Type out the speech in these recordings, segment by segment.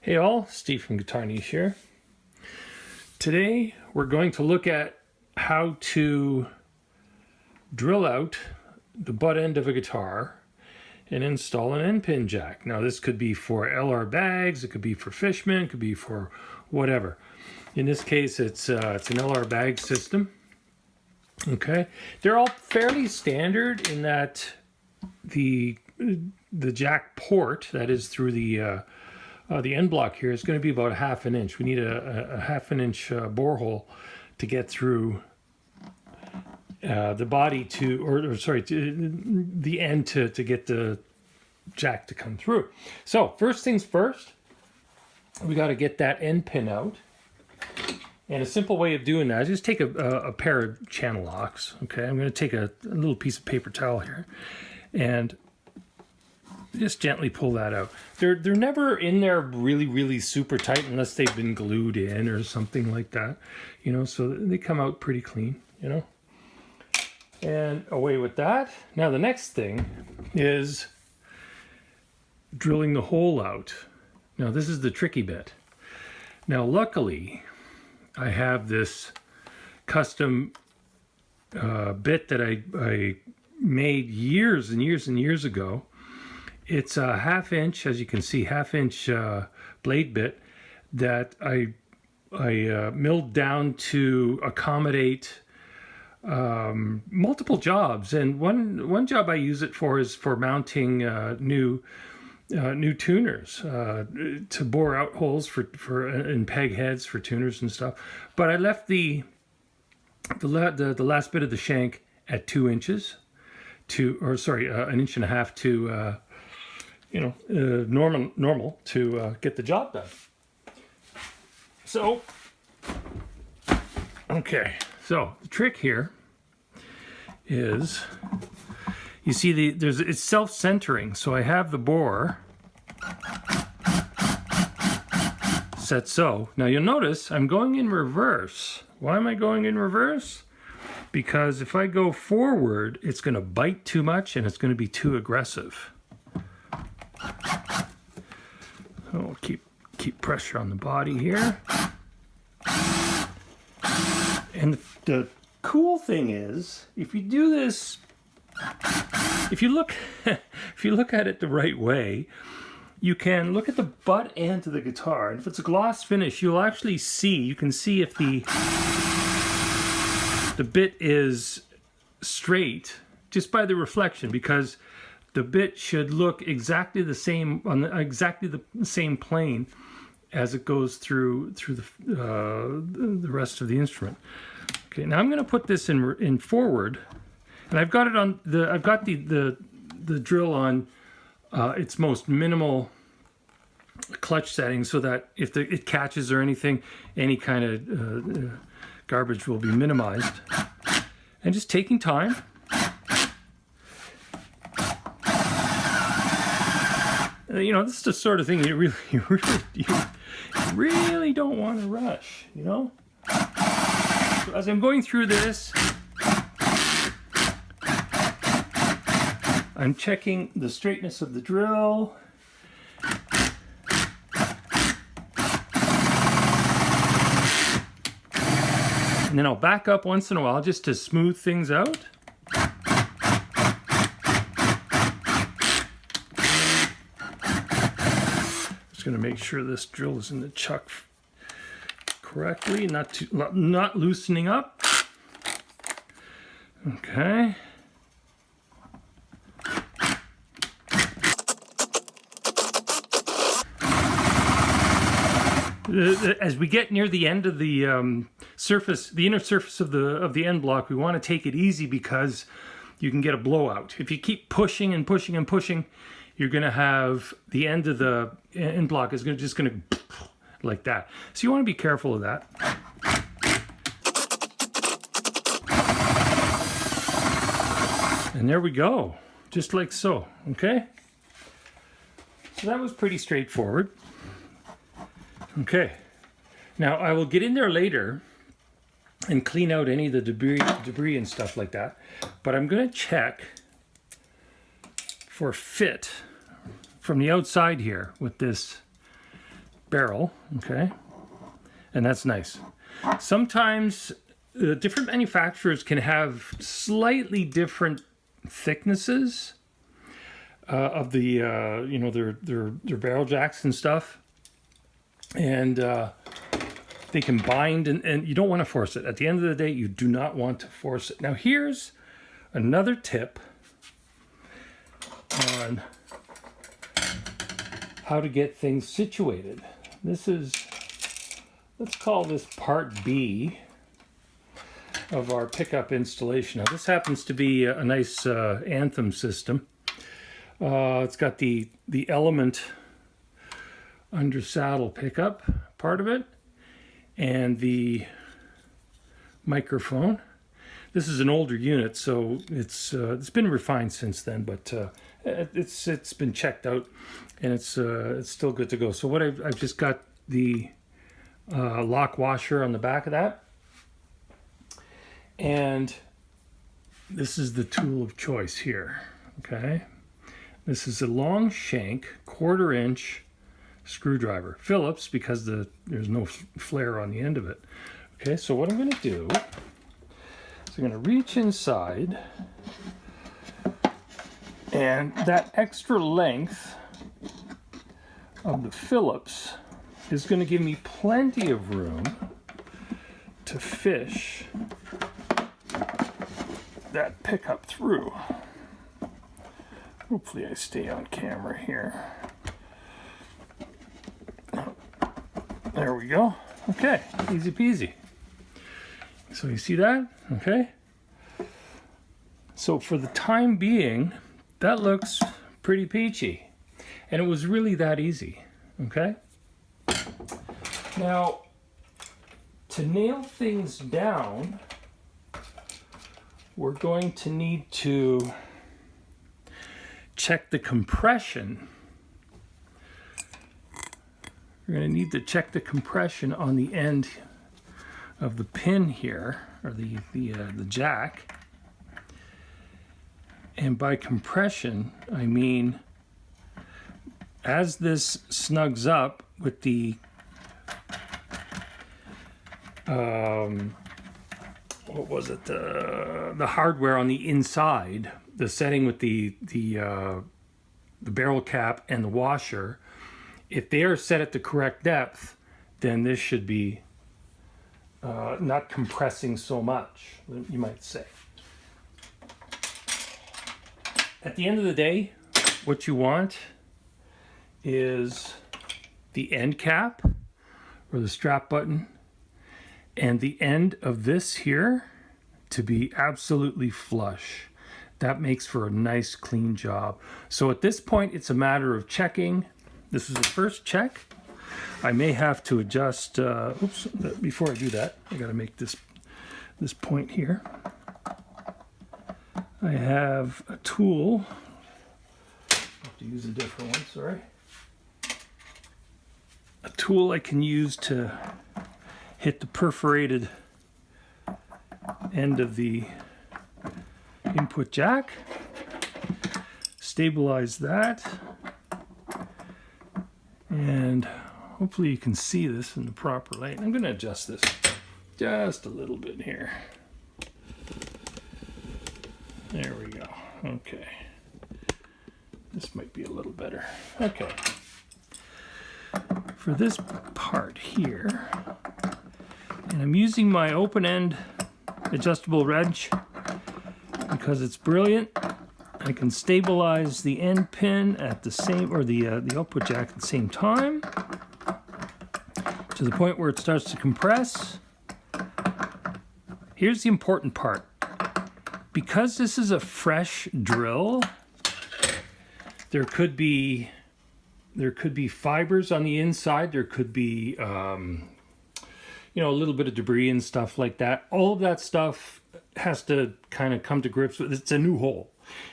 Hey all, Steve from GuitarNiche here. Today we're going to look at how to drill out the butt end of a guitar and install an end pin jack. Now this could be for LR bags, it could be for Fishman, it could be for whatever. In this case it's an LR bag system. Okay, they're all fairly standard in that the jack port, that is through the end block here, is going to be about 1/2 inch. We need a 1/2 inch borehole to get through the body to the end to get the jack to come through. So first things first, we got to get that end pin out. And a simple way of doing that is just take a pair of channel locks. Okay, I'm going to take a little piece of paper towel here and just gently pull that out. They're never in there really super tight unless they've been glued in or something like that, you know, so they come out pretty clean, you know. And away with that. Now the next thing is drilling the hole out. Now this is the tricky bit. Now luckily I have this custom bit that I made years and years ago. It's a 1/2 inch, as you can see, 1/2 inch blade bit that I milled down to accommodate multiple jobs. And one job I use it for is for mounting new tuners, to bore out holes for and peg heads for tuners and stuff. But I left the last bit of the shank at 2 inches, an 1.5 inches to normal to get the job done. So, okay, so the trick here is, you see it's self-centering. So I have the bore set so. Now you'll notice I'm going in reverse. Why am I going in reverse? Because if I go forward, it's going to bite too much and it's going to be too aggressive. So keep pressure on the body here. And the cool thing is, if you do this, if you look at it the right way, you can look at the butt end of the guitar, and if it's a gloss finish, you can see if the bit is straight just by the reflection, because the bit should look exactly the same on exactly the same plane as it goes through the rest of the instrument. Okay, now I'm going to put this in forward, and I've got it on the drill on its most minimal clutch setting, so that if it catches or anything, any kind of garbage will be minimized. And just taking time. You know, this is the sort of thing you really don't want to rush, you know? So as I'm going through this, I'm checking the straightness of the drill. And then I'll back up once in a while just to smooth things out. Just going to make sure this drill is in the chuck correctly, not loosening up. Okay. As we get near the end of the surface, the inner surface of the end block, we want to take it easy because you can get a blowout. If you keep pushing and pushing and pushing, you're going to have the end of the end block is just going to like that. So you want to be careful of that. And there we go, just like so. Okay. So that was pretty straightforward. Okay. Now I will get in there later and clean out any of the debris and stuff like that. But I'm going to check for fit from the outside here with this barrel, okay? And that's nice. Sometimes different manufacturers can have slightly different thicknesses of the you know, their barrel jacks and stuff, and they can bind, and you don't want to force it. At the end of the day, you do not want to force it. Now here's another tip on how to get things situated. This is, let's call this part B of our pickup installation. Now this happens to be a nice Anthem system. It's got the element under saddle pickup part of it, and the microphone. This is an older unit, so it's been refined since then, but it's been checked out, and it's still good to go. So what I've just got the lock washer on the back of that, and this is the tool of choice here. Okay, this is a long shank 1/4 inch screwdriver, Phillips, because there's no flare on the end of it. Okay, so what I'm going to do is I'm going to reach inside, and that extra length of the Phillips is going to give me plenty of room to fish that pickup through. Hopefully I stay on camera here. There we go. Okay, easy peasy. So you see that? Okay. So for the time being, that looks pretty peachy. And it was really that easy. Okay. Now, to nail things down, we're going to need to check the compression. We're going to need to check the compression on the end of the pin here, or the jack. And by compression, I mean as this snugs up with the what was it, the hardware on the inside, the setting with the barrel cap and the washer, if they are set at the correct depth, then this should be not compressing so much, you might say. At the end of the day, what you want is the end cap or the strap button and the end of this here to be absolutely flush. That makes for a nice clean job. So at this point, it's a matter of checking. This is the first check. I may have to adjust, oops, before I do that, I gotta make this point here. I have a tool, I have to use a different one, sorry. A tool I can use to hit the perforated end of the input jack, stabilize that, and hopefully you can see this in the proper light. I'm going to adjust this just a little bit here. There we go. Okay. This might be a little better. Okay. For this part here, and I'm using my open end adjustable wrench because it's brilliant. I can stabilize the end pin at the same, or the output jack at the same time, to the point where it starts to compress. Here's the important part. Because this is a fresh drill, there could be fibers on the inside. There could be you know, a little bit of debris and stuff like that. All of that stuff has to kind of come to grips with. It's a new hole,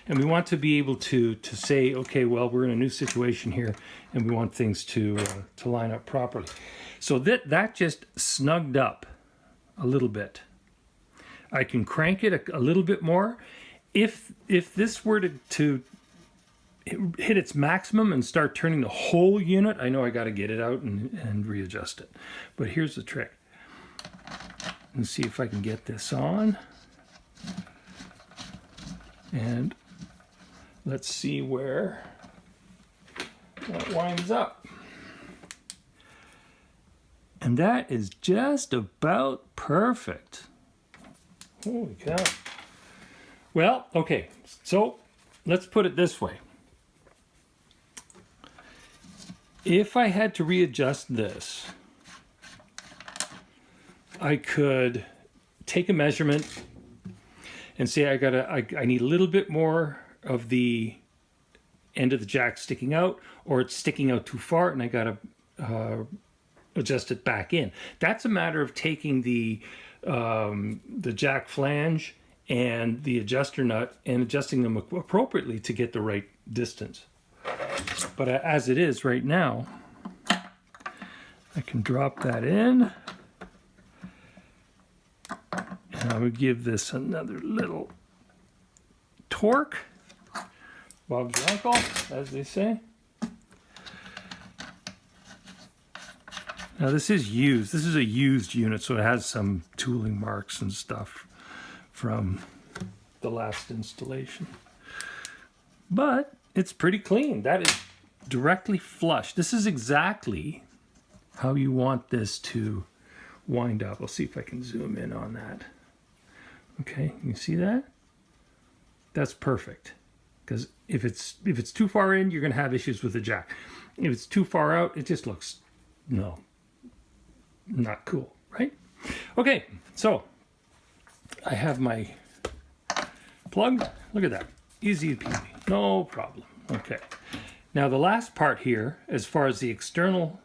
and we want to be able to say, okay, well, we're in a new situation here, and we want things to line up properly. So that just snugged up a little bit. I can crank it a little bit more. If this were to hit its maximum and start turning the whole unit, I know I got to get it out and readjust it. But here's the trick. Let's see if I can get this on. And let's see where that winds up. And that is just about perfect. Holy cow. Well, okay, so let's put it this way. If I had to readjust this, I could take a measurement and say I need a little bit more of the end of the jack sticking out, or it's sticking out too far and I gotta adjust it back in. That's a matter of taking the jack flange and the adjuster nut and adjusting them appropriately to get the right distance. But as it is right now, I can drop that in, and I would give this another little torque. Bob's your uncle, as they say. Now this is used. This is a used unit, so it has some tooling marks and stuff from the last installation. But it's pretty clean. That is directly flush. This is exactly how you want this to wind up. I'll see if I can zoom in on that. Okay, you see that? That's perfect. Because if it's too far in, you're going to have issues with the jack. If it's too far out, it just looks, no, not cool, right? Okay, so I have my plug. Look at that. Easy peasy. No problem. Okay. Now the last part here, as far as the external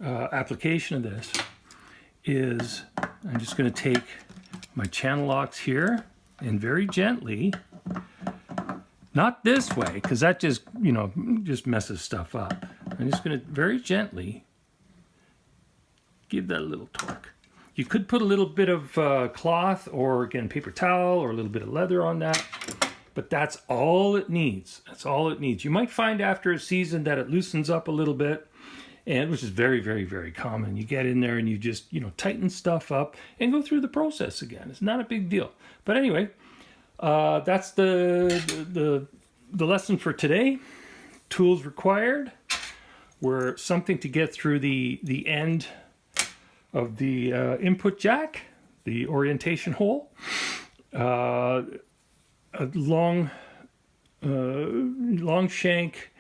application of this, is I'm just going to take my channel locks here and very gently, not this way, because that just, you know, just messes stuff up. I'm just going to very gently give that a little torque. You could put a little bit of cloth or, again, paper towel or a little bit of leather on that, but that's all it needs. That's all it needs. You might find after a season that it loosens up a little bit, and which is very, very, very common. You get in there and you just, you know, tighten stuff up and go through the process again. It's not a big deal. But anyway, that's the lesson for today. Tools required were something to get through the end of the input jack, the orientation hole, a long shank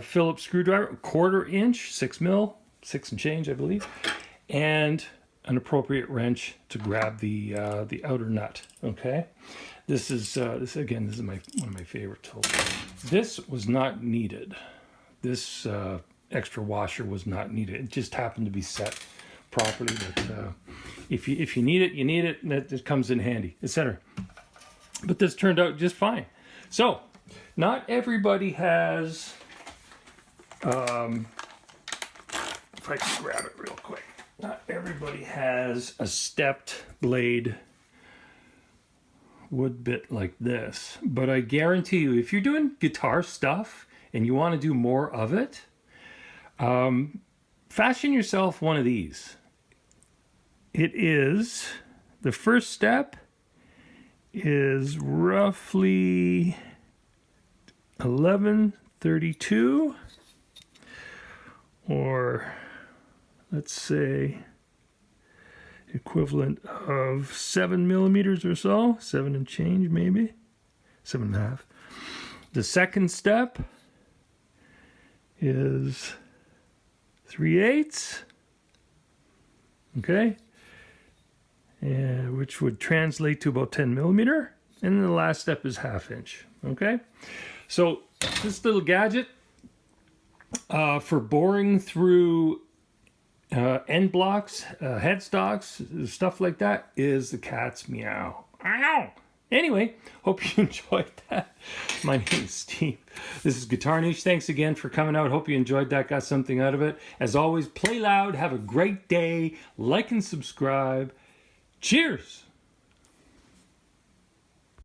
Phillips screwdriver, 1/4 inch, 6 mil, 6 and change, I believe, and an appropriate wrench to grab the outer nut. Okay, this is one of my favorite tools. This was not needed. This extra washer was not needed. It just happened to be set properly. But if you need it, you need it, and it comes in handy, etc. But this turned out just fine. So, not everybody has. If I can grab it real quick. Not everybody has a stepped blade wood bit like this, but I guarantee you, if you're doing guitar stuff and you want to do more of it, fashion yourself one of these. It is, the first step is roughly 1132, or let's say equivalent of 7 millimeters or so, 7 and change maybe, 7.5. The second step is 3/8, okay, and which would translate to about 10 millimeter. And then the last step is 1/2 inch, okay? So this little gadget for boring through end blocks, headstocks, stuff like that is the cat's meow. Ow! Anyway, hope you enjoyed that. My name is Steve. This is GuitarNiche. Thanks again for coming out. Hope you enjoyed that, got something out of it. As always, play loud, have a great day, like and subscribe. Cheers!